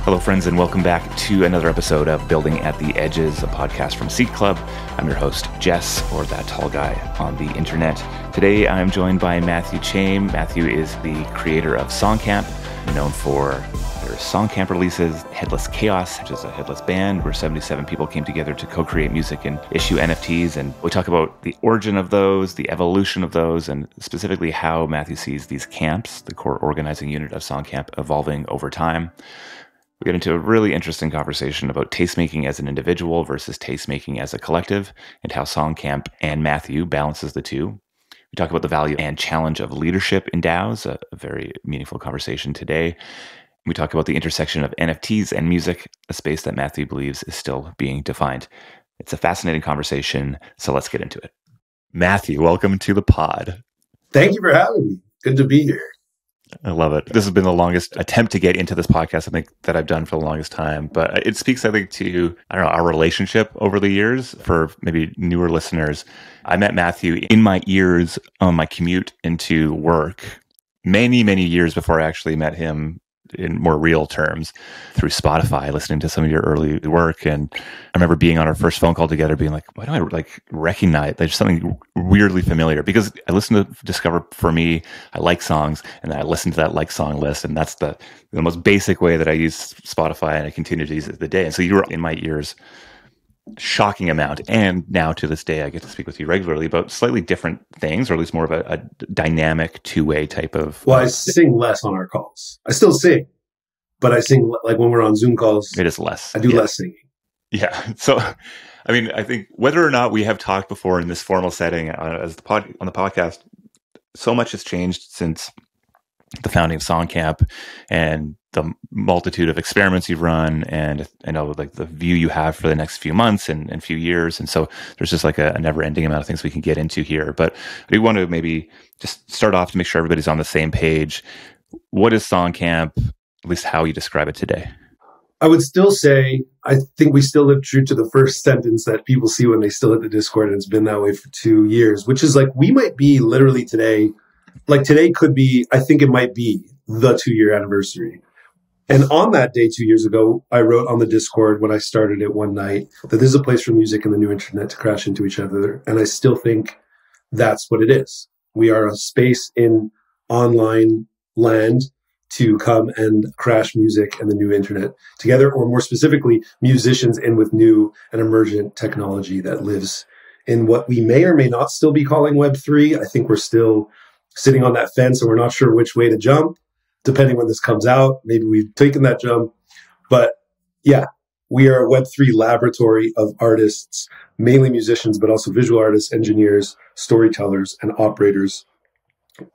Hello, friends, and welcome back to another episode of Building at the Edges, a podcast from Seed Club. I'm your host, Jess, or that tall guy on the internet. Today, I'm joined by Matthew Chaim. Matthew is the creator of Songcamp, known for their Songcamp releases, Headless Chaos, which is a headless band where 77 people came together to co-create music and issue NFTs. And we talk about the origin of those, the evolution of those, and specifically how Matthew sees these camps, the core organizing unit of Songcamp, evolving over time. We get into a really interesting conversation about tastemaking as an individual versus tastemaking as a collective, and how Songcamp and Matthew balances the two. We talk about the value and challenge of leadership in DAOs, a very meaningful conversation today. We talk about the intersection of NFTs and music, a space that Matthew believes is still being defined. It's a fascinating conversation, so let's get into it. Matthew, welcome to the pod. Thank you for having me. Good to be here. I love it. This has been the longest attempt to get into this podcast, I think, that I've done for the longest time. But it speaks, I think, to, our relationship over the years. For maybe newer listeners, I met Matthew in my ears on my commute into work many, many years before I actually met him in more real terms through Spotify, listening to some of your early work. And I remember being on our first phone call together being like, why do I recognize there's something weirdly familiar? Because I listen to Discover For Me, I like songs, and then I listen to that like song list. And that's the most basic way that I use Spotify, and I continue to use it to the day. And so you were in my ears shocking amount. And now to this day, I get to speak with you regularly about slightly different things, or at least more of a dynamic two-way type of... Well, I sing less on our calls. I still sing, but I sing like when we're on Zoom calls. It is less. I do less singing. Yeah. So, I think whether or not we have talked before in this formal setting on the podcast, so much has changed since the founding of Songcamp and the multitude of experiments you've run, and I know like the view you have for the next few months and few years. And so there's just like a never ending amount of things we can get into here. But we want to maybe just start off to make sure everybody's on the same page. What is Songcamp, at least how you describe it today? I would still say, I think we still live true to the first sentence that people see when they still hit the Discord, and it's been that way for 2 years, which is like, we might be literally today, like today could be, I think it might be the 2-year anniversary. And on that day 2 years ago, I wrote on the Discord when I started it one night that this is a place for music and the new internet to crash into each other. And I still think that's what it is. We are a space in online land to come and crash music and the new internet together, or more specifically, musicians in with new and emergent technology that lives in what we may or may not still be calling Web3. I think we're still sitting on that fence and we're not sure which way to jump. Depending when this comes out, maybe we've taken that jump. But yeah, we are a Web3 laboratory of artists, mainly musicians, but also visual artists, engineers, storytellers, and operators,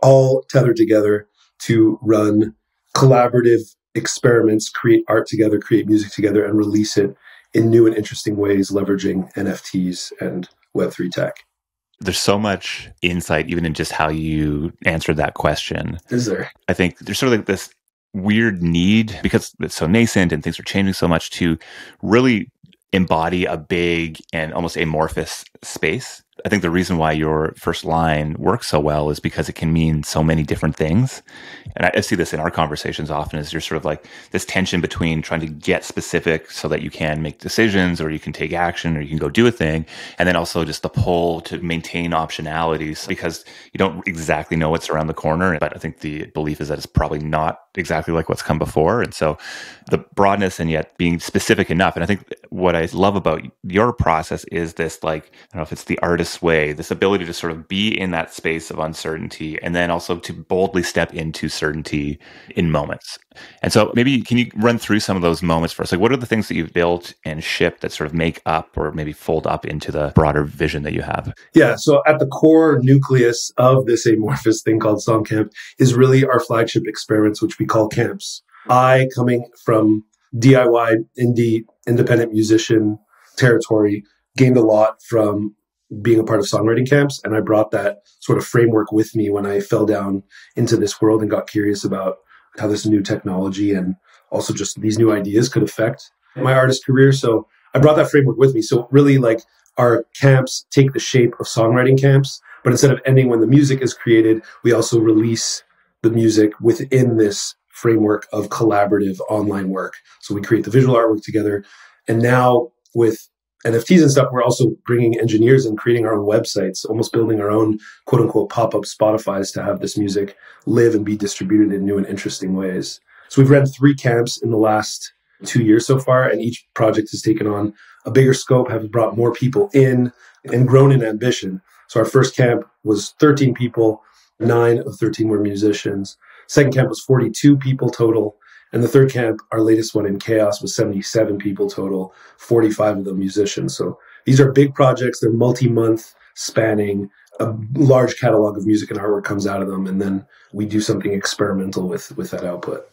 all tethered together to run collaborative experiments, create art together, create music together, and release it in new and interesting ways, leveraging NFTs and Web3 tech. There's so much insight even in just how you answered that question. Is there? I think there's sort of like this weird need, because it's so nascent and things are changing so much, to really embody a big and almost amorphous space. I think the reason why your first line works so well is because it can mean so many different things. And I see this in our conversations often, is you're sort of like this tension between trying to get specific so that you can make decisions, or you can take action, or you can go do a thing. And then also just the pull to maintain optionalities, because you don't exactly know what's around the corner. But I think the belief is that it's probably not exactly like what's come before. And so the broadness and yet being specific enough. And I think what I love about your process is this, like, I don't know if it's the artist's way, this ability to sort of be in that space of uncertainty, and then also to boldly step into certainty in moments. And so maybe can you run through some of those moments for us? Like, what are the things that you've built and shipped that sort of make up or maybe fold up into the broader vision that you have? Yeah. So at the core nucleus of this amorphous thing called Songcamp is really our flagship experiments, which we call camps. I, coming from DIY, indie, independent musician territory, gained a lot from being a part of songwriting camps. And I brought that sort of framework with me when I fell down into this world and got curious about how this new technology and also just these new ideas could affect my artist career. So I brought that framework with me. So really, like, our camps take the shape of songwriting camps, but instead of ending when the music is created, we also release the music within this framework of collaborative online work. So we create the visual artwork together. And now with NFTs and stuff, we're also bringing engineers and creating our own websites, almost building our own quote unquote pop-up Spotifys to have this music live and be distributed in new and interesting ways. So we've ran 3 camps in the last 2 years so far, and each project has taken on a bigger scope, have brought more people in, and grown in ambition. So our first camp was 13 people, 9 of 13 were musicians. Second camp was 42 people total. And the third camp, our latest one in Chaos, was 77 people total, 45 of them musicians. So these are big projects. They're multi-month spanning. A large catalog of music and artwork comes out of them. And then we do something experimental with that output.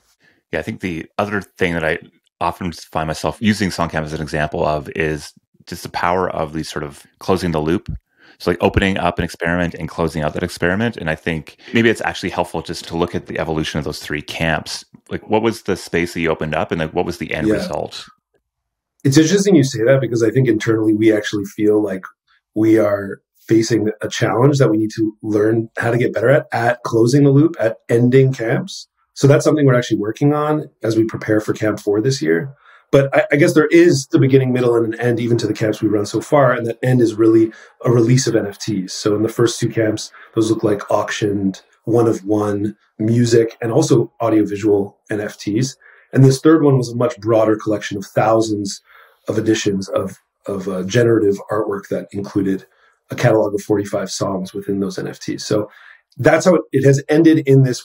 Yeah, I think the other thing that I often find myself using Songcamp as an example of is just the power of these sort of closing the loop. So like opening up an experiment and closing out that experiment. And I think maybe it's actually helpful just to look at the evolution of those 3 camps. Like what was the space that you opened up and like what was the end result? It's interesting you say that because I think internally we actually feel like we are facing a challenge that we need to learn how to get better at closing the loop, at ending camps. So that's something we're actually working on as we prepare for Camp 4 this year. But I guess there is the beginning, middle, and an end even to the camps we've run so far. And that end is really a release of NFTs. So in the first 2 camps, those look like auctioned, one-of-one music and also audiovisual NFTs. And this third one was a much broader collection of thousands of editions of generative artwork that included a catalog of 45 songs within those NFTs. So that's how it has ended in this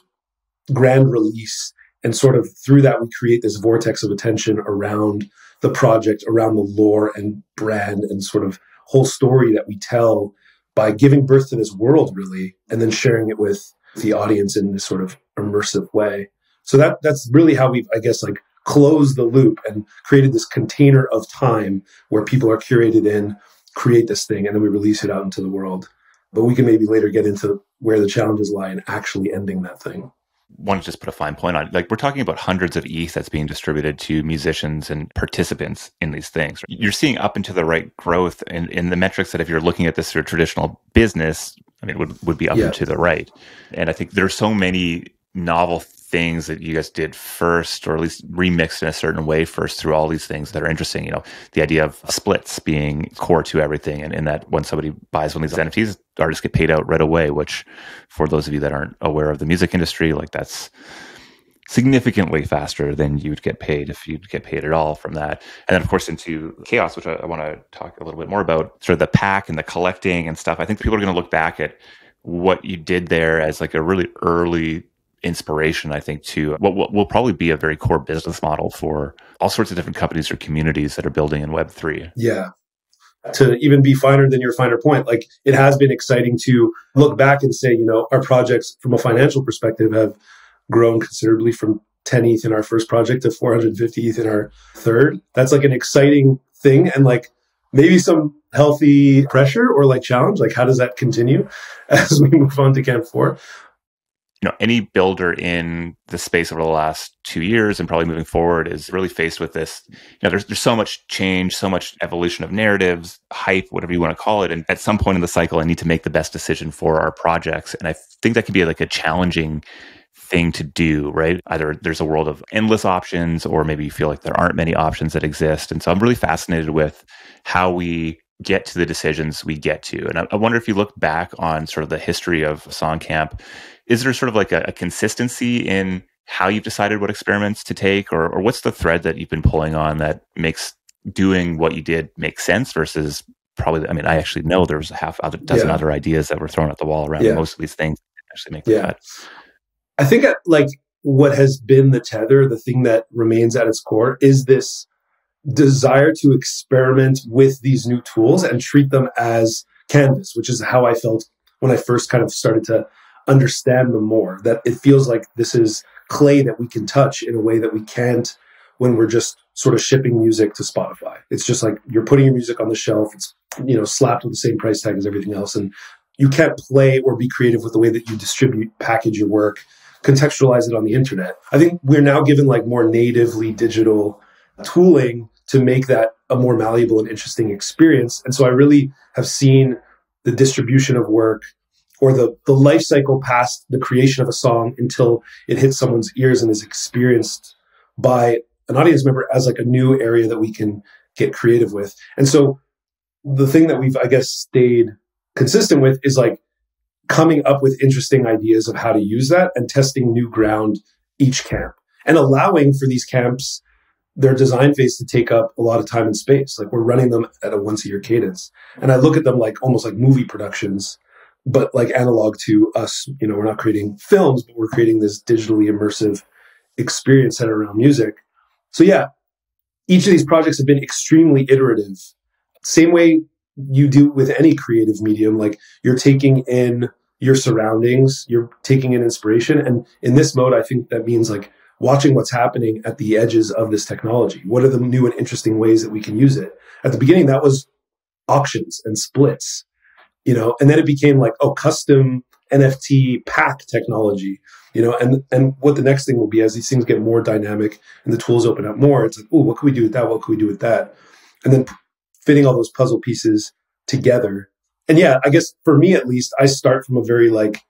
grand release. And sort of through that, we create this vortex of attention around the project, around the lore and brand and sort of whole story that we tell by giving birth to this world, really, and then sharing it with the audience in this sort of immersive way. So that's really how we've, I guess, like closed the loop and created this container of time where people are curated in, create this thing, and then we release it out into the world. But we can maybe later get into where the challenges lie in actually ending that thing. Want to just put a fine point on it. Like we're talking about hundreds of ETH that's being distributed to musicians and participants in these things. You're seeing up and to the right growth in the metrics that if you're looking at this through a traditional business, I mean, would be up and to the right. And I think there's so many novel things that you guys did first, or at least remixed in a certain way first through all these things that are interesting. You know, the idea of splits being core to everything, and in that when somebody buys one of these NFTs, artists get paid out right away, which for those of you that aren't aware of the music industry, like that's significantly faster than you'd get paid if you'd get paid at all from that. And then of course into Chaos, which I want to talk a little bit more about, sort of the pack and the collecting and stuff. I think people are going to look back at what you did there as like a really early inspiration, I think, to what will probably be a very core business model for all sorts of different companies or communities that are building in Web3. Yeah. To even be finer than your finer point, like it has been exciting to look back and say, you know, our projects from a financial perspective have grown considerably from 10 ETH in our first project to 450 ETH in our third. That's like an exciting thing. And like maybe some healthy pressure or like challenge, like how does that continue as we move on to Camp 4? You know, any builder in the space over the last 2 years and probably moving forward is really faced with this. You know, there's so much change, so much evolution of narratives, hype, whatever you want to call it. And at some point in the cycle, I need to make the best decision for our projects. And I think that can be like a challenging thing to do, right? Either there's a world of endless options, or maybe you feel like there aren't many options that exist. And so I'm really fascinated with how we get to the decisions we get to. And I wonder if you look back on sort of the history of Songcamp, is there sort of like a consistency in how you've decided what experiments to take, or what's the thread that you've been pulling on that makes doing what you did make sense versus probably, I mean, I actually know there's a dozen other ideas that were thrown at the wall around most of these things that actually make the cut. I think like what has been the tether, the thing that remains at its core is this desire to experiment with these new tools and treat them as canvas, which is how I felt when I first kind of started to understand them more, that it feels like this is clay that we can touch in a way that we can't when we're just sort of shipping music to Spotify. It's just like you're putting your music on the shelf. It's, you know, slapped with the same price tag as everything else. And you can't play or be creative with the way that you distribute, package your work, contextualize it on the internet. I think we're now given like more natively digital tooling to make that a more malleable and interesting experience. And so I really have seen the distribution of work or the life cycle past the creation of a song until it hits someone's ears and is experienced by an audience member as like a new area that we can get creative with. And so the thing that we've, I guess, stayed consistent with is like coming up with interesting ideas of how to use that and testing new ground each camp and allowing for these camps their design phase to take up a lot of time and space. Like we're running them at a once a year cadence. And I look at them like almost like movie productions, but like analog to us, you know, we're not creating films, but we're creating this digitally immersive experience centered around music. So yeah, each of these projects have been extremely iterative. Same way you do with any creative medium, like you're taking in your surroundings, you're taking in inspiration. And in this mode, I think that means like watching what's happening at the edges of this technology. What are the new and interesting ways that we can use it? At the beginning, that was auctions and splits, you know, and then it became like, oh, custom NFT pack technology, you know, and what the next thing will be as these things get more dynamic and the tools open up more, it's like, oh, what can we do with that? What can we do with that? And then fitting all those puzzle pieces together. And yeah, I guess for me, at least, I start from a very like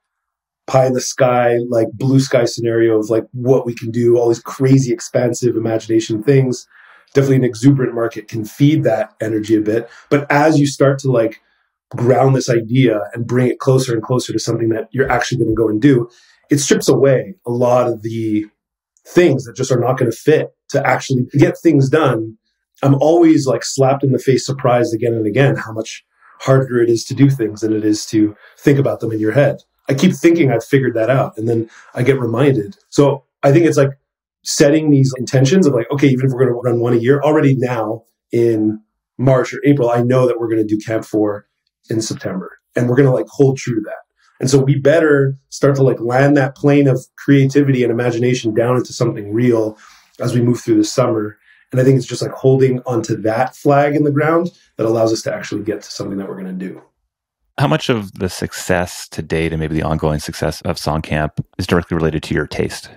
pie in the sky, like blue sky scenario of like what we can do, all these crazy, expansive imagination things. Definitely an exuberant market can feed that energy a bit. But as you start to like ground this idea and bring it closer and closer to something that you're actually going to go and do, it strips away a lot of the things that just are not going to fit to actually get things done. I'm always like slapped in the face, surprised again and again how much harder it is to do things than it is to think about them in your head. I keep thinking I've figured that out, and then I get reminded. So I think it's like setting these intentions of like, okay, even if we're going to run one a year, already now in March or April, I know that we're going to do Camp 4 in September, and we're going to like hold true to that. And so we better start to like land that plane of creativity and imagination down into something real as we move through the summer. And I think it's just like holding onto that flag in the ground that allows us to actually get to something that we're going to do. How much of the success to date and maybe the ongoing success of Songcamp is directly related to your taste?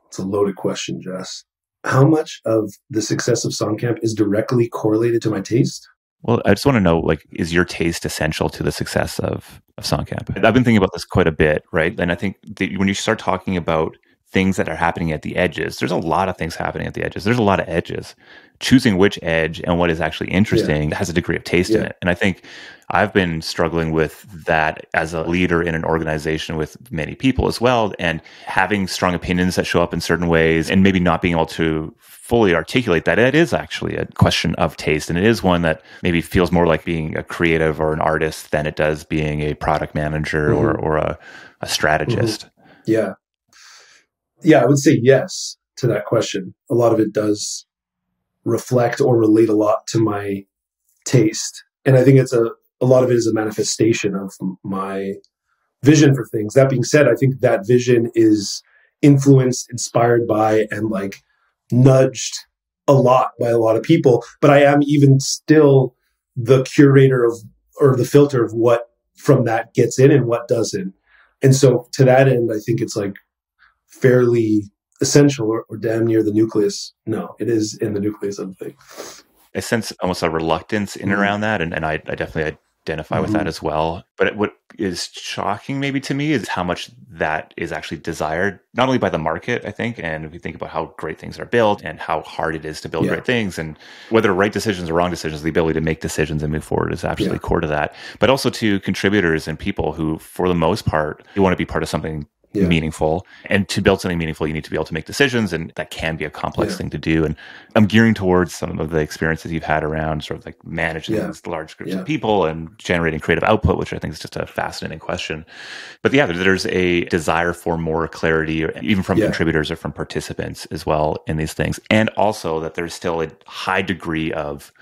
It's a loaded question, Jess. How much of the success of Songcamp is directly correlated to my taste? Well, I just want to know, like, is your taste essential to the success of Songcamp? I've been thinking about this quite a bit, right? And I think that when you start talking about things that are happening at the edges, there's a lot of things happening at the edges. There's a lot of edges. Choosing which edge and what is actually interesting has a degree of taste in it. And I think I've been struggling with that as a leader in an organization with many people as well, and having strong opinions that show up in certain ways and maybe not being able to fully articulate that. It is actually a question of taste, and it is one that maybe feels more like being a creative or an artist than it does being a product manager or a strategist. Yeah, I would say yes to that question. A lot of it does reflect or relate a lot to my taste. And I think it's a lot of it is a manifestation of my vision for things. That being said, I think that vision is influenced, inspired by, and like nudged a lot by a lot of people. But I am even still the curator of, or the filter of what from that gets in and what doesn't. And so to that end, I think it's like fairly essential or damn near the nucleus. No, it is in the nucleus of the thing. I sense almost a reluctance in around that, and I definitely identify with that as well. But what is shocking maybe to me is how much that is actually desired, not only by the market, I think, and if you think about how great things are built and how hard it is to build great things, and whether right decisions or wrong decisions, the ability to make decisions and move forward is absolutely core to that. But also to contributors and people who, for the most part, you want to be part of something meaningful. And to build something meaningful, you need to be able to make decisions, and that can be a complex thing to do. And I'm gearing towards some of the experiences you've had around sort of like managing these large groups of people and generating creative output, which I think is just a fascinating question. But there's a desire for more clarity, even from contributors or from participants as well in these things. And also that there's still a high degree of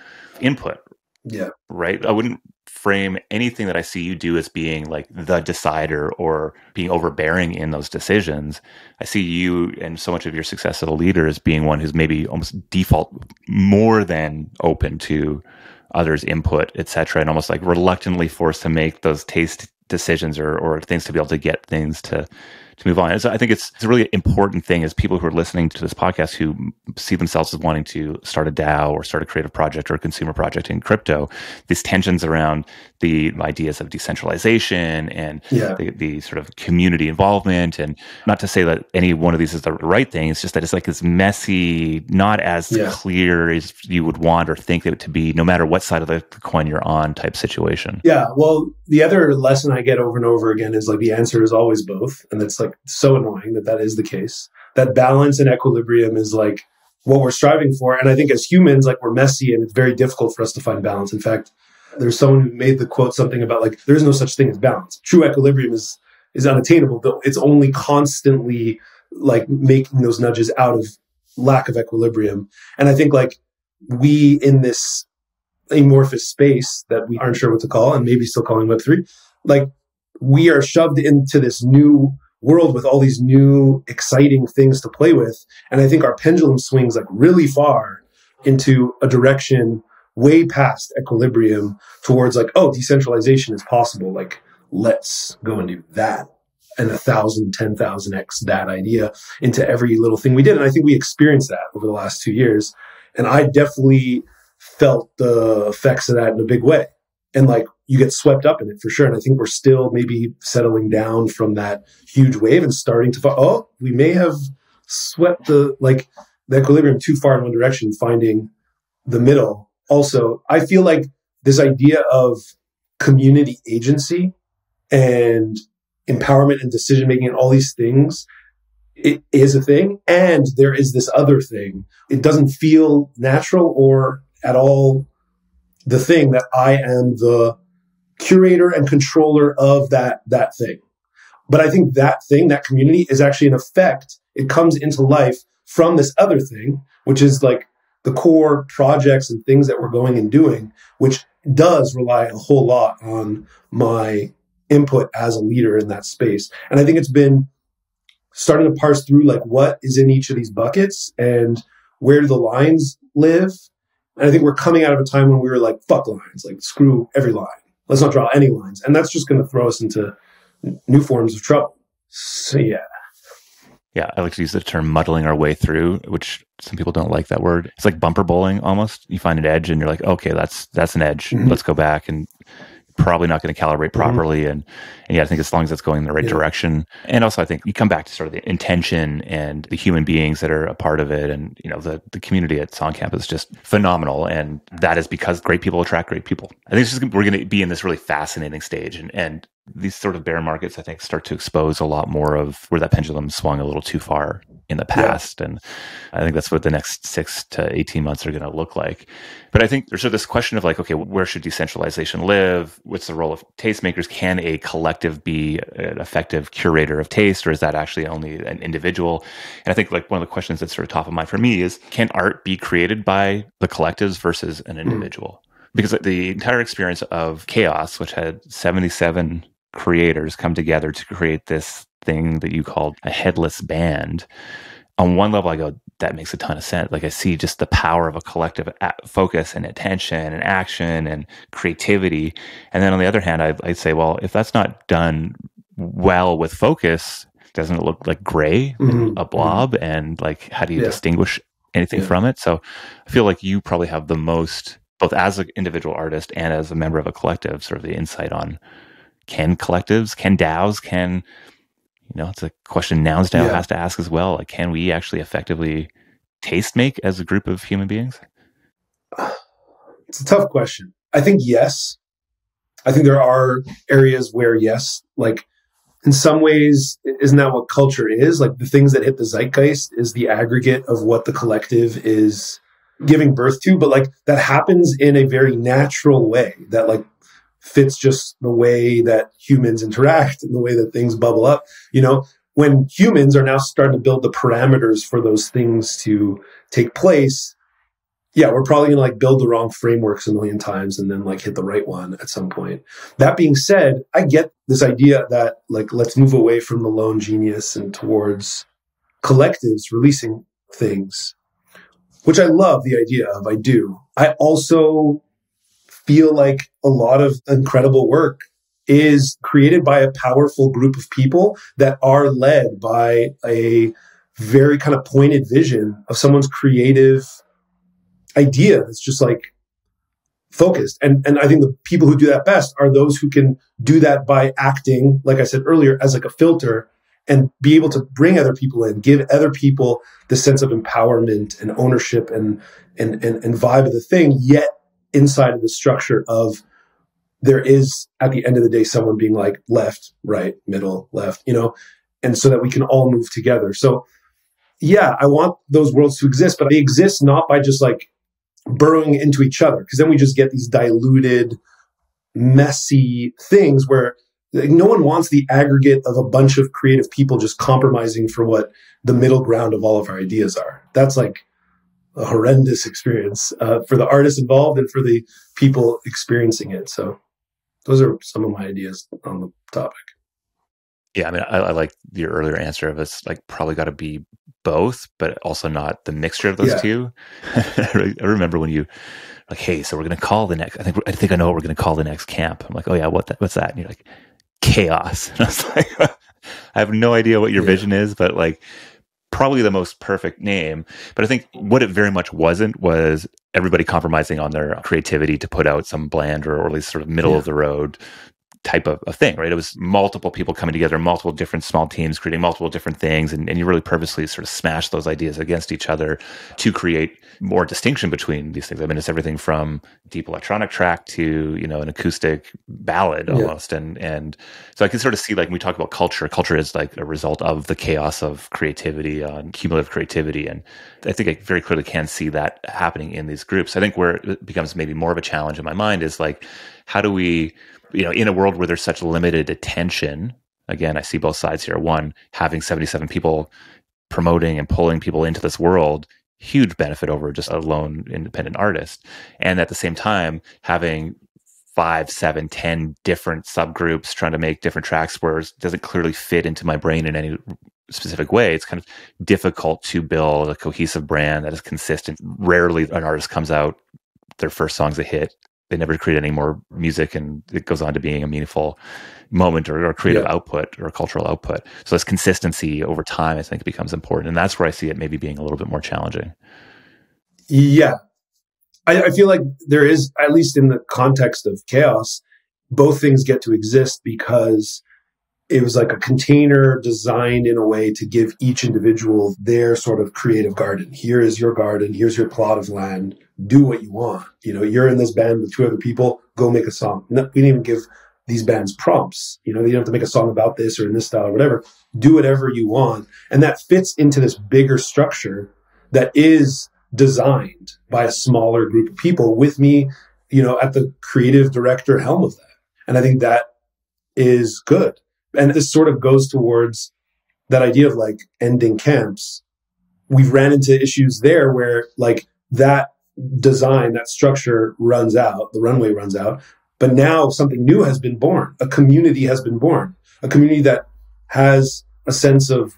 input. Yeah. Right. I wouldn't frame anything that I see you do as being like the decider or being overbearing in those decisions. I see you and so much of your success as a leader as being one who's maybe almost default more than open to others' input, et cetera, and almost like reluctantly forced to make those taste decisions or things to be able to get things to to move on. And so I think it's a really important thing as people who are listening to this podcast who see themselves as wanting to start a DAO or start a creative project or a consumer project in crypto, these tensions around the ideas of decentralization and the sort of community involvement. And not to say that any one of these is the right thing, it's just that it's like this messy, not as clear as you would want or think it to be, no matter what side of the coin you're on type situation. Yeah. Well, the other lesson I get over and over again is like the answer is always both. And it's like so annoying that is the case. That balance and equilibrium is like what we're striving for. And I think as humans, like we're messy and it's very difficult for us to find balance. In fact, there's someone who made the quote something about like, there's no such thing as balance. True equilibrium is unattainable, though it's only constantly like making those nudges out of lack of equilibrium. And I think like we in this amorphous space that we aren't sure what to call and maybe still calling Web3, like we are shoved into this new world with all these new exciting things to play with. And I think our pendulum swings like really far into a direction way past equilibrium towards like, oh, decentralization is possible. Like, let's go and do that. And 1,000, 10,000x that idea into every little thing we did. And I think we experienced that over the last 2 years. And I definitely felt the effects of that in a big way. And like, you get swept up in it for sure. And I think we're still maybe settling down from that huge wave and starting to, we may have swept the equilibrium too far in one direction, finding the middle. Also, I feel like this idea of community agency and empowerment and decision-making and all these things, it is a thing. And there is this other thing. It doesn't feel natural or at all the thing that I am the curator and controller of that thing. But I think that thing, that community is actually an effect. It comes into life from this other thing, which is like the core projects and things that we're going and doing, which does rely a whole lot on my input as a leader in that space. And I think it's been starting to parse through like what is in each of these buckets and where do the lines live. And I think we're coming out of a time when we were like, fuck lines, like screw every line. Let's not draw any lines. And that's just going to throw us into new forms of trouble. So yeah. Yeah, I like to use the term muddling our way through, which some people don't like that word. It's like bumper bowling almost. You find an edge and you're like, okay, that's an edge. Mm-hmm. Let's go back, and probably not going to calibrate properly. Mm-hmm. And yeah, I think as long as it's going in the right direction. And also I think you come back to sort of the intention and the human beings that are a part of it. And, you know, the community at Songcamp is just phenomenal. And that is because great people attract great people. I think we're going to be in this really fascinating stage. And these sort of bear markets, I think, start to expose a lot more of where that pendulum swung a little too far in the past. Yeah. And I think that's what the next 6 to 18 months are going to look like. But I think there's sort of this question of like, okay, where should decentralization live? What's the role of tastemakers? Can a collective be an effective curator of taste, or is that actually only an individual? And I think like one of the questions that's sort of top of mind for me is, can art be created by the collectives versus an individual? Because the entire experience of Chaos, which had 77 creators come together to create this thing that you called a headless band, on one level I go, that makes a ton of sense. Like I see just the power of a collective focus and attention and action and creativity. And then on the other hand, I'd say, well, if that's not done well with focus, doesn't it look like gray, a blob? And like, how do you distinguish anything from it? So I feel like you probably have the most, both as an individual artist and as a member of a collective, sort of the insight on, can collectives, can DAOs, it's a question Nouns DAO has to ask as well. Like, can we actually effectively taste make as a group of human beings? It's a tough question. I think yes. I think there are areas where yes, like in some ways, isn't that what culture is? Like the things that hit the zeitgeist is the aggregate of what the collective is giving birth to. But like that happens in a very natural way that like fits just the way that humans interact and the way that things bubble up. You know, when humans are now starting to build the parameters for those things to take place, we're probably going to like build the wrong frameworks a million times and then like hit the right one at some point. That being said, I get this idea that like, let's move away from the lone genius and towards collectives releasing things, which I love the idea of. I do. I also feel like a lot of incredible work is created by a powerful group of people that are led by a very kind of pointed vision of someone's creative idea that's just like focused. And I think the people who do that best are those who can do that by acting, like I said earlier, as like a filter and be able to bring other people in, give other people the sense of empowerment and ownership and vibe of the thing, yet inside of the structure of there is, at the end of the day, someone being like left, right, middle, left, and so that we can all move together. So yeah, I want those worlds to exist, but they exist not by just like burrowing into each other, because then we just get these diluted, messy things where like, no one wants the aggregate of a bunch of creative people just compromising for what the middle ground of all of our ideas are. That's like a horrendous experience for the artists involved and for the people experiencing it. So those are some of my ideas on the topic. Yeah, I mean, I like your earlier answer of it's like probably got to be both, but also not the mixture of those two. I remember when you like, hey, so we're going to call the next. I think I know what we're going to call the next camp. I'm like, oh yeah, what's that? And you're like, chaos. And I was like, I have no idea what your vision is, but like probably the most perfect name. But I think what it very much wasn't was everybody compromising on their creativity to put out some bland or at least sort of middle of the road type of thing, right? It was multiple people coming together, multiple different small teams creating multiple different things, and you really purposely sort of smash those ideas against each other to create more distinction between these things. I mean, it's everything from deep electronic track to, an acoustic ballad almost. And so I can sort of see, like, when we talk about culture is like a result of the chaos of creativity, cumulative creativity. And I think I very clearly can see that happening in these groups. I think where it becomes maybe more of a challenge in my mind is like, how do we, in a world where there's such limited attention, again, I see both sides here. One, having 77 people promoting and pulling people into this world, huge benefit over just a lone independent artist. And at the same time, having 5, 7, 10 different subgroups trying to make different tracks where it doesn't clearly fit into my brain in any specific way. It's kind of difficult to build a cohesive brand that is consistent. Rarely an artist comes out, their first song's a hit. They never create any more music, and it goes on to being a meaningful moment or creative output or cultural output. So this consistency over time, I think, becomes important. And that's where I see it maybe being a little bit more challenging. Yeah. I feel like there is, at least in the context of chaos, both things get to exist because it was like a container designed in a way to give each individual their sort of creative garden. Here is your garden. Here's your plot of land. Do what you want. You're in this band with 2 other people. Go make a song. No, we didn't even give these bands prompts. They don't have to make a song about this or in this style or whatever. Do whatever you want. And that fits into this bigger structure that is designed by a smaller group of people with me, at the creative director helm of that. And I think that is good. And this sort of goes towards that idea of like ending camps. We've ran into issues there where like that design, that structure runs out, the runway runs out. But now something new has been born. A community has been born. A community that has a sense of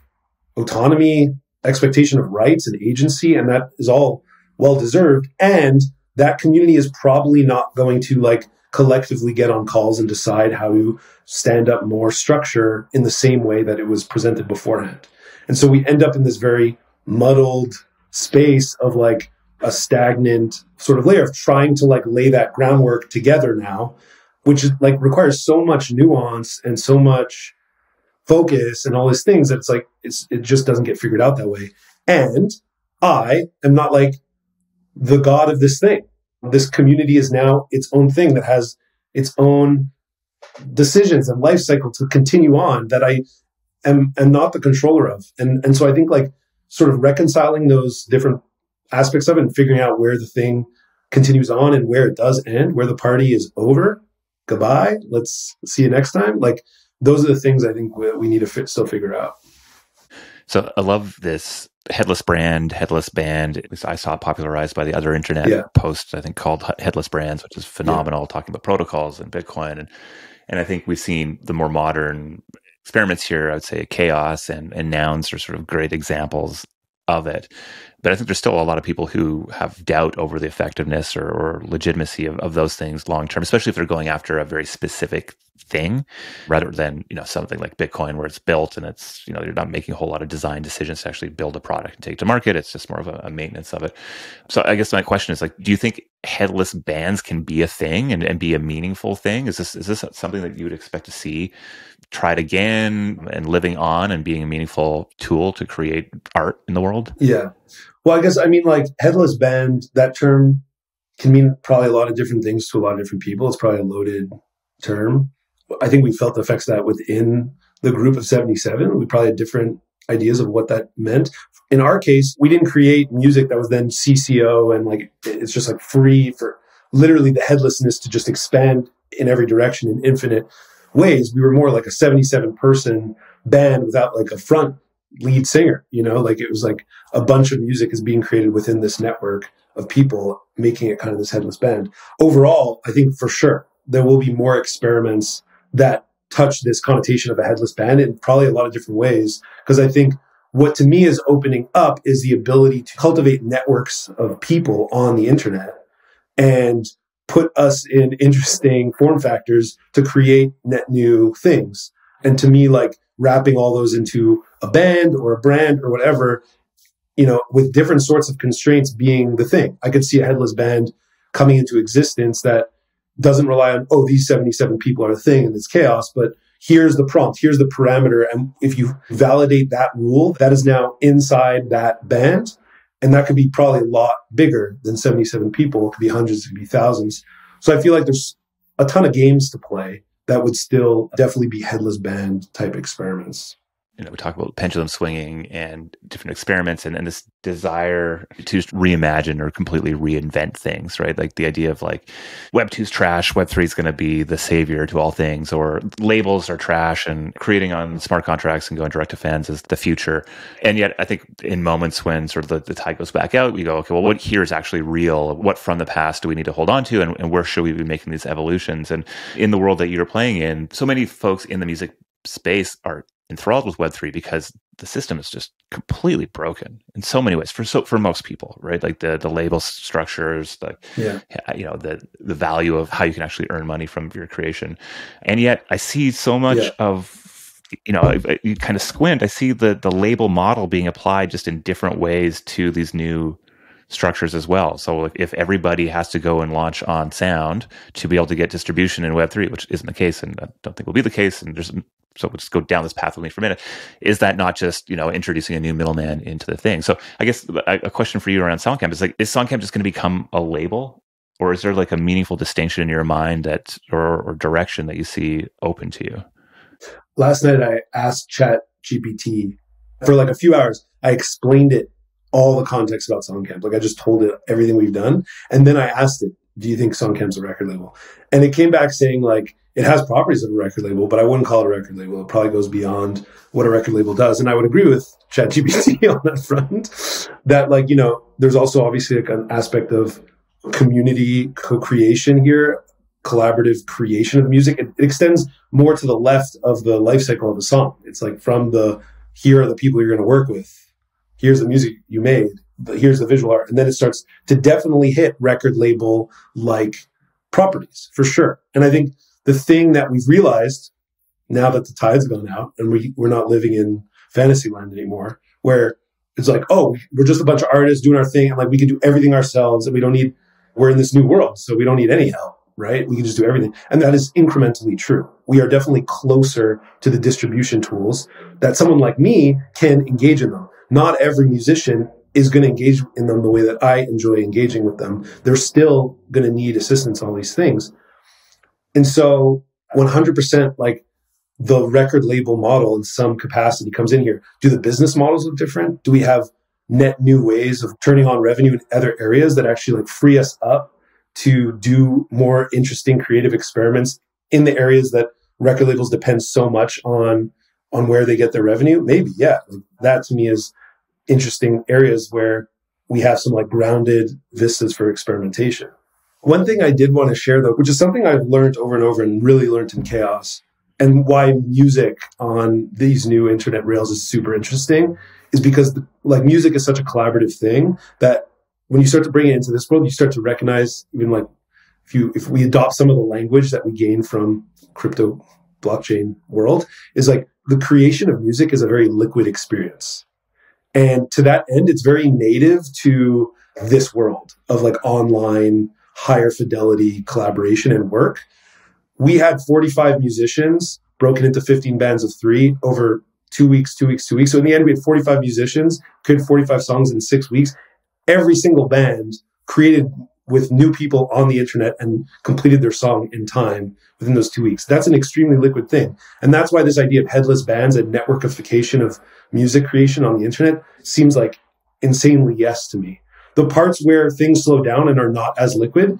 autonomy, expectation of rights and agency. And that is all well deserved. And that community is probably not going to like collectively get on calls and decide how to stand up more structure in the same way that it was presented beforehand. And so we end up in this very muddled space of like a stagnant sort of layer of trying to like lay that groundwork together now, which is like requires so much nuance and so much focus and all these things that it's like, it just doesn't get figured out that way. And I am not like the god of this thing. This community is now its own thing that has its own decisions and life cycle to continue on that I am not the controller of. And so I think like sort of reconciling those different aspects of it and figuring out where the thing continues on and where it does end, where the party is over, goodbye, let's see you next time. Like those are the things I think we need to still figure out. So I love this headless brand, headless band. At least I saw it popularized by the other internet posts, I think, called Headless Brands, which is phenomenal, talking about protocols and Bitcoin. And I think we've seen the more modern experiments here. I would say Chaos and Nouns are sort of great examples of it. But I think there's still a lot of people who have doubt over the effectiveness or legitimacy of those things long term, especially if they're going after a very specific thing rather than, something like Bitcoin where it's built and it's, you're not making a whole lot of design decisions to actually build a product and take it to market. It's just more of a maintenance of it. So I guess my question is, like, do you think headless bands can be a thing and be a meaningful thing? Is this something that you would expect to see tried again and living on and being a meaningful tool to create art in the world? Yeah. Well, I guess, like headless band, that term can mean probably a lot of different things to a lot of different people. It's probably a loaded term. I think we felt the effects of that within the group of 77. We probably had different ideas of what that meant. In our case, we didn't create music that was then CCO and like, it's just like free for literally the headlessness to just expand in every direction in infinite ways. We were more like a 77 person band without like a front lead singer, like it was like a bunch of music is being created within this network of people making it kind of this headless band. Overall, I think for sure there will be more experiments that touch this connotation of a headless band in probably a lot of different ways. Because I think what to me is opening up is the ability to cultivate networks of people on the internet and put us in interesting form factors to create net new things. And to me, like wrapping all those into a band or a brand or whatever, with different sorts of constraints being the thing. I could see a headless band coming into existence that doesn't rely on, these 77 people are a thing and it's chaos, but here's the prompt, here's the parameter. And if you validate that rule, that is now inside that band. And that could be probably a lot bigger than 77 people. It could be hundreds, it could be thousands. So I feel like there's a ton of games to play that would still definitely be headless band type experiments. We talk about pendulum swinging and different experiments and this desire to just reimagine or completely reinvent things, right? Like the idea of like Web 2's trash, Web 3 is going to be the savior to all things, or labels are trash and creating on smart contracts and going direct to fans is the future. And yet I think in moments when sort of the tide goes back out, we go, okay, well, what here is actually real? What from the past do we need to hold on to? And where should we be making these evolutions? And in the world that you're playing in, so many folks in the music space are enthralled with Web3 because the system is just completely broken in so many ways for most people, right? Like the label structures, the value of how you can actually earn money from your creation. And yet I see so much of, you kind of squint, I see the label model being applied just in different ways to these new structures as well. So if everybody has to go and launch on sound to be able to get distribution in Web3, which isn't the case, and I don't think will be the case, so we'll just go down this path with me for a minute. Is that not just, introducing a new middleman into the thing? So I guess a question for you around Songcamp is like, is Songcamp just going to become a label, or is there like a meaningful distinction in your mind that, or direction that you see open to you? Last night I asked ChatGPT for like a few hours. I explained it, all the context about Songcamp. Like I just told it everything we've done. And then I asked it, do you think Songcamp's a record label? And it came back saying like, it has properties of a record label, but I wouldn't call it a record label. It probably goes beyond what a record label does. And I would agree with ChatGPT on that front, that like, there's also obviously like an aspect of community co-creation here, collaborative creation of music. It extends more to the left of the life cycle of a song. It's like from here are the people you're going to work with. Here's the music you made. Here's the visual art. And then it starts to definitely hit record label like properties for sure. And I think the thing that we've realized now that the tide's gone out and we're not living in fantasy land anymore, where it's like, we're just a bunch of artists doing our thing and like we can do everything ourselves and we're in this new world, so we don't need any help, right? We can just do everything. And that is incrementally true. We are definitely closer to the distribution tools that someone like me can engage in them. Not every musician is going to engage in them the way that I enjoy engaging with them. They're still going to need assistance on all these things. And so 100% like the record label model in some capacity comes in here. Do the business models look different? Do we have net new ways of turning on revenue in other areas that actually like free us up to do more interesting creative experiments in the areas that record labels depend so much on where they get their revenue? Maybe, yeah. Like, that to me is interesting areas where we have some like grounded vistas for experimentation. One thing I did want to share though, which is something I've learned over and over and really learned in Chaos, and why music on these new internet rails is super interesting, is because like music is such a collaborative thing that when you start to bring it into this world, you start to recognize, even like if we adopt some of the language that we gain from crypto blockchain world, is like the creation of music is a very liquid experience. And to that end, it's very native to this world of like online, higher fidelity collaboration and work. We had 45 musicians broken into 15 bands of 3 over 2 weeks. So in the end, we had 45 musicians, created 45 songs in 6 weeks. Every single band created with new people on the internet and completed their song in time within those 2 weeks. That's an extremely liquid thing. And that's why this idea of headless bands and networkification of music creation on the internet seems like insanely yes to me. The parts where things slow down and are not as liquid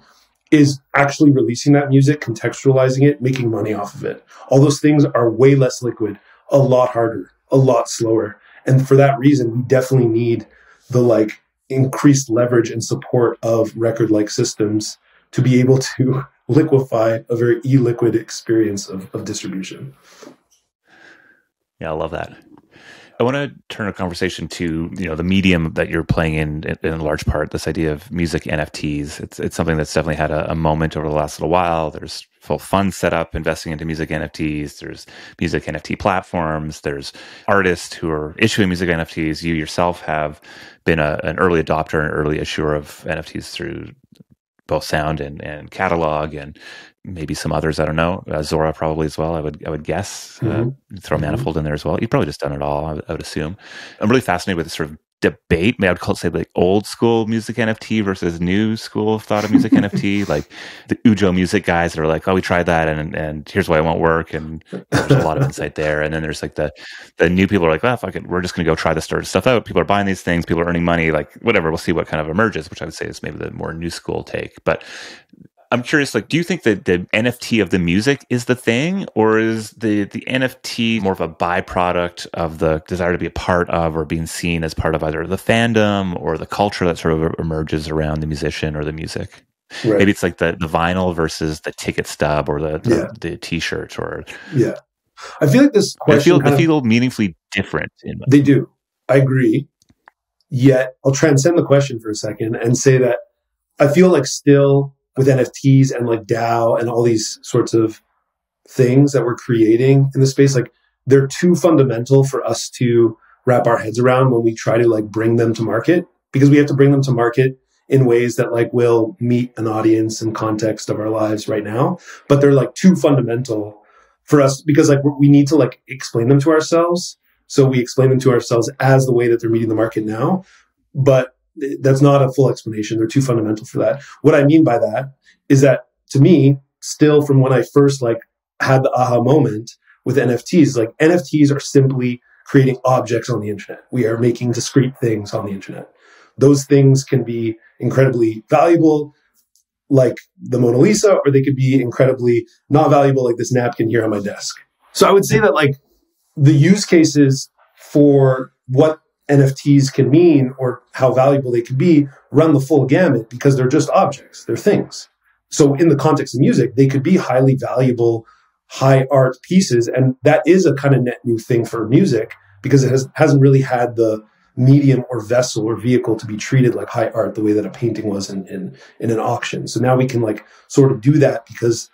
is actually releasing that music, contextualizing it, making money off of it. All those things are way less liquid, a lot harder, a lot slower. And for that reason, we definitely need the like increased leverage and support of record-like systems to be able to liquefy a very illiquid experience of distribution. Yeah, I love that. I want to turn a conversation to, the medium that you're playing in large part, this idea of music NFTs. It's something that's definitely had a moment over the last little while. There's full funds set up investing into music NFTs. There's music NFT platforms. There's artists who are issuing music NFTs. You yourself have been an early adopter and early issuer of NFTs through both sound and catalog, and maybe some others. I don't know. Zora probably as well. I would guess. Throw Manifold in there as well. You've probably just done it all. I would assume. I'm really fascinated with this sort of debate. Maybe I would call it, say, like old school music NFT versus new school of thought of music NFT. Like the Ujo music guys that are like, oh, we tried that, and here's why it won't work. And there's a lot of insight there. And then there's like the new people are like, well, fuck it, we're just going to go try this sort of stuff out. People are buying these things. People are earning money. Like whatever. We'll see what kind of emerges. Which I would say is maybe the more new school take, but. I'm curious, like, do you think that the NFT of the music is the thing, or is the NFT more of a byproduct of the desire to be a part of or being seen as part of either the fandom or the culture that sort of emerges around the musician or the music? Right. Maybe it's like the vinyl versus the ticket stub or the T-shirt or... Yeah. I feel like this question... They feel meaningfully different. They do. I agree. Yet, I'll transcend the question for a second and say that I feel like still... with NFTs and like DAO and all these sorts of things that we're creating in the space, like they're too fundamental for us to wrap our heads around when we try to like bring them to market, because we have to bring them to market in ways that like will meet an audience and context of our lives right now. But they're like too fundamental for us because like we need to like explain them to ourselves. So we explain them to ourselves as the way that they're meeting the market now. But that's not a full explanation. They're too fundamental for that. What I mean by that is that to me, still from when I first like had the aha moment with NFTs, like NFTs are simply creating objects on the internet. We are making discrete things on the internet. Those things can be incredibly valuable, like the Mona Lisa, or they could be incredibly not valuable, like this napkin here on my desk. So I would say that like the use cases for what NFTs can mean or how valuable they could be run the full gamut because they're just objects, they're things. So in the context of music, they could be highly valuable, high art pieces. And that is a kind of net new thing for music because it hasn't really had the medium or vessel or vehicle to be treated like high art the way that a painting was in an auction. So now we can like sort of do that because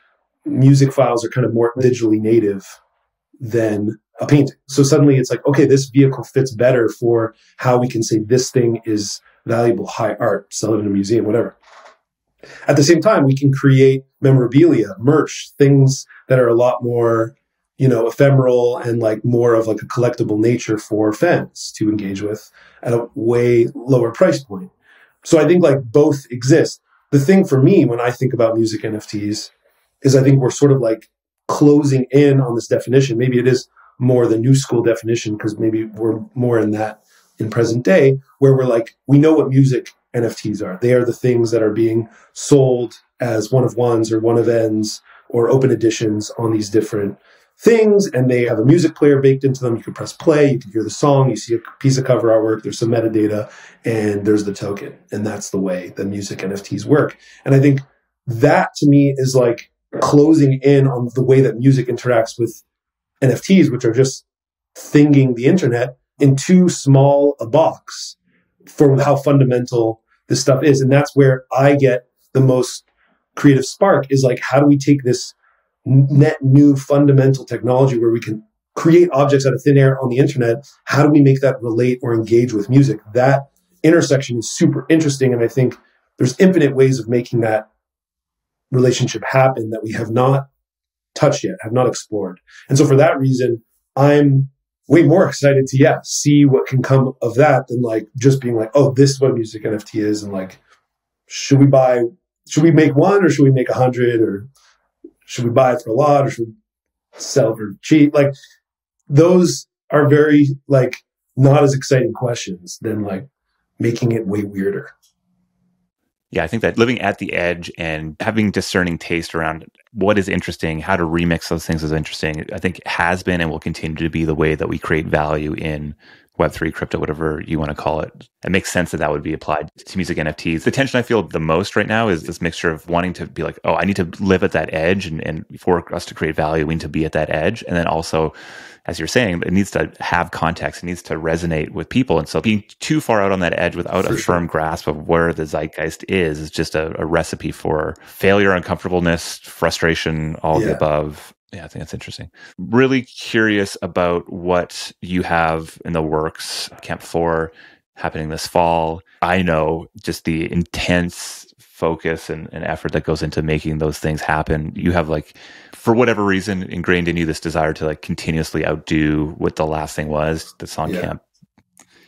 music files are kind of more digitally native than a painting. So suddenly it's like, okay, this vehicle fits better for how we can say this thing is valuable, high art, sell it in a museum, whatever. At the same time, we can create memorabilia, merch, things that are a lot more, ephemeral and like more of like a collectible nature for fans to engage with at a way lower price point. So I think like both exist. The thing for me when I think about music NFTs is I think we're sort of like closing in on this definition. Maybe it is more the new school definition because maybe we're more in that in present day where we're like, we know what music NFTs are. They are the things that are being sold as one of ones or one of ends or open editions on these different things. And they have a music player baked into them. You can press play, you can hear the song, you see a piece of cover artwork, there's some metadata, and there's the token. And that's the way the music NFTs work. And I think that to me is like closing in on the way that music interacts with NFTs, which are just thinging the internet, in too small a box for how fundamental this stuff is. And that's where I get the most creative spark, is like, how do we take this net new fundamental technology where we can create objects out of thin air on the internet? How do we make that relate or engage with music? That intersection is super interesting. And I think there's infinite ways of making that relationship happen that we have not touched yet, have not explored. And so for that reason, I'm way more excited to, see what can come of that than like just being like, oh, this is what a music NFT is. And like, should we make one, or should we make 100, or should we buy it for a lot, or should we sell for cheap? Like, those are very like not as exciting questions than like making it way weirder. Yeah, I think that living at the edge and having discerning taste around what is interesting, how to remix those things is interesting, I think has been and will continue to be the way that we create value in Web3, crypto, whatever you want to call it. It makes sense that would be applied to music NFTs. The tension I feel the most right now is this mixture of wanting to be like, oh, I need to live at that edge. And for us to create value, we need to be at that edge. And then also, as you're saying, it needs to have context. It needs to resonate with people. And so being too far out on that edge without a firm grasp of where the zeitgeist is just a recipe for failure, uncomfortableness, frustration, all of the above. Yeah, I think that's interesting. Really curious about what you have in the works, Camp 4 happening this fall. I know just the intense focus and effort that goes into making those things happen. You have like, for whatever reason, ingrained in you this desire to like continuously outdo what the last thing was, the Songcamp.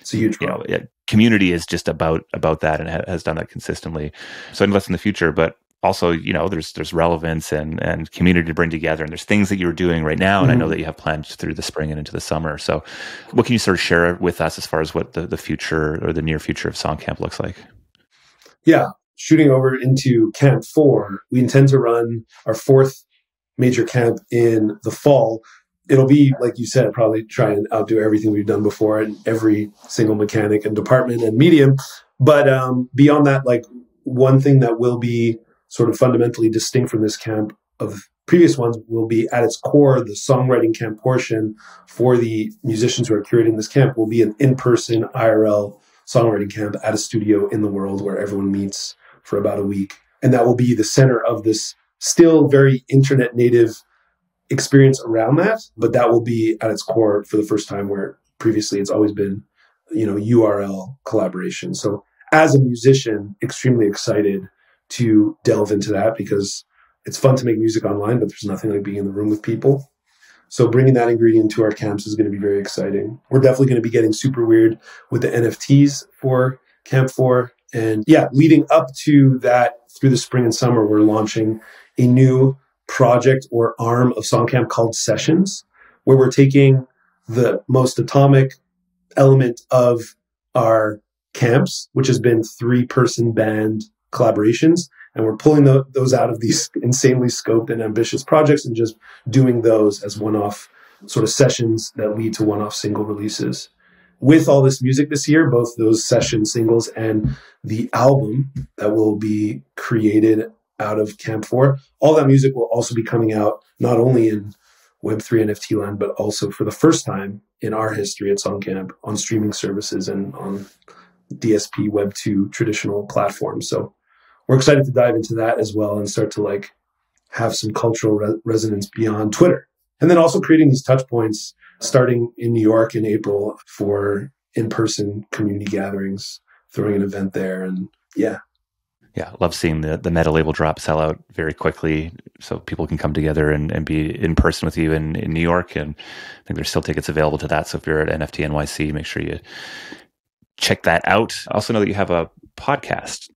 It's a huge problem. Community is just about that and has done that consistently. So invest in the future, but also, there's relevance and community to bring together, and there's things that you're doing right now, and I know that you have plans through the spring and into the summer. So what can you sort of share with us as far as what the future or the near future of Songcamp looks like? Yeah, shooting over into Camp 4, we intend to run our 4th major camp in the fall. It'll be, like you said, probably try and outdo everything we've done before in every single mechanic and department and medium. But beyond that, like, one thing that will be sort of fundamentally distinct from this camp of previous ones will be at its core, the songwriting camp portion for the musicians who are curating this camp will be an in-person IRL songwriting camp at a studio in the world where everyone meets for about a week. And that will be the center of this still very internet native experience around that, but that will be at its core for the first time, where previously it's always been, URL collaboration. So as a musician, extremely excited to delve into that, because it's fun to make music online, but there's nothing like being in the room with people. So bringing that ingredient to our camps is going to be very exciting. We're definitely going to be getting super weird with the NFTs for Camp 4. And leading up to that, through the spring and summer, we're launching a new project or arm of Songcamp called Sessions, where we're taking the most atomic element of our camps, which has been 3-person band collaborations, and we're pulling those out of these insanely scoped and ambitious projects and just doing those as one-off sort of sessions that lead to one-off single releases. With all this music this year, both those session singles and the album that will be created out of Camp 4, all that music will also be coming out not only in Web3 NFT land, but also for the first time in our history at Songcamp on streaming services and on DSP Web2 traditional platforms. So we're excited to dive into that as well and start to like have some cultural resonance beyond Twitter. And then also creating these touch points starting in New York in April for in-person community gatherings, throwing an event there. And yeah, love seeing the meta label drop sell out very quickly so people can come together and be in person with you in New York. And I think there's still tickets available to that. So if you're at NFT NYC, make sure you check that out. I also know that you have a podcast.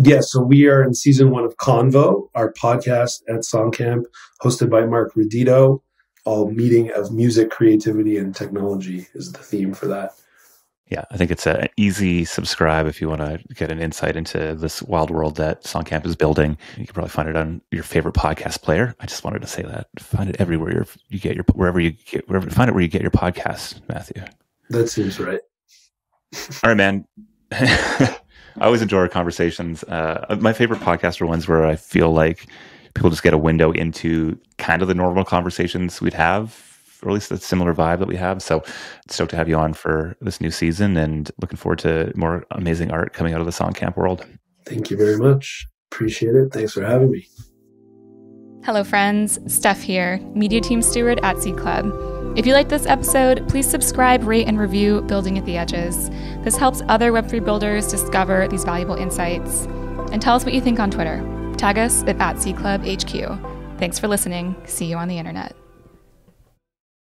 Yes, so we are in season 1 of Convo, our podcast at Songcamp, hosted by Mark Redito. All meeting of music, creativity, and technology is the theme for that. Yeah, I think it's an easy subscribe if you want to get an insight into this wild world that Songcamp is building. You can probably find it on your favorite podcast player. I just wanted to say that. Find it everywhere you get your find it where you get your podcast, Matthew. That seems right. All right, man. I always enjoy our conversations. My favorite podcasts are ones where I feel like people just get a window into kind of the normal conversations we'd have or at least a similar vibe that we have. So stoked to have you on for this new season and looking forward to more amazing art coming out of the Songcamp world. Thank you very much. Appreciate it. Thanks for having me. Hello, friends. Steph here, Media Team Steward at Seed Club. If you like this episode, please subscribe, rate, and review Building at the Edges. This helps other Web3 builders discover these valuable insights. And tell us what you think on Twitter. Tag us at @SeedClubHQ. Thanks for listening. See you on the internet.